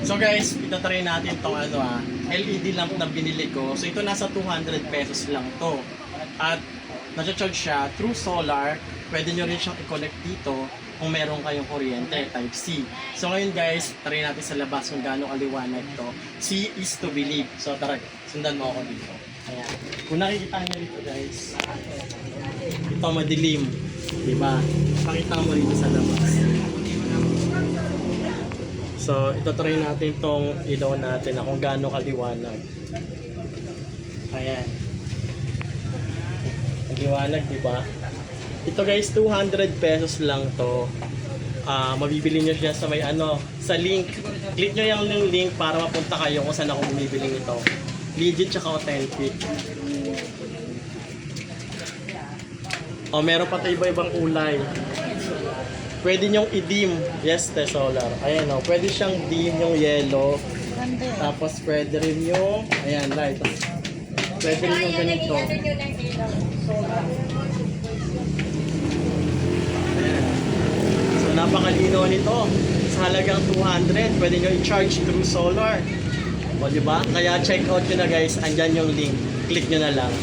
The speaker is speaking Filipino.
So guys, itatry natin tong LED lamp na binili ko. So ito nasa 200 pesos lang to. At nasa-charge siya through solar. Pwede nyo rin siyang i-connect dito kung meron kayong kuryente, type C. So ngayon guys, try natin sa labas kung gaano kaliwanag to. See is to believe. So tara, sundan mo ako dito. Ayan. Kung nakikita nyo dito guys, ito madilim. Diba? Pakita mo dito sa labas. So, ito try natin tong ilaw natin na kung gaano kaliwanag. Ayan. Ang liwanag, diba? Ito guys, 200 pesos lang to. Mabibili nyo siya sa may sa link. Click nyo yung link para mapunta kayo kung saan ako bumibili nito. Legit tsaka authentic. Meron pa tayo iba-ibang kulay. Pwede nyong i-dim. Yes, te solar. Ayan pwede siyang dim yung yellow. Tapos pwede rin yung, ayan, light. Pwede rin yung ganito. Ayan. So, napakalino nito. Sa halagang 200, pwede nyo i-charge through solar. O, diba? Kaya check out nyo na guys. Andyan yung link. Click nyo na lang.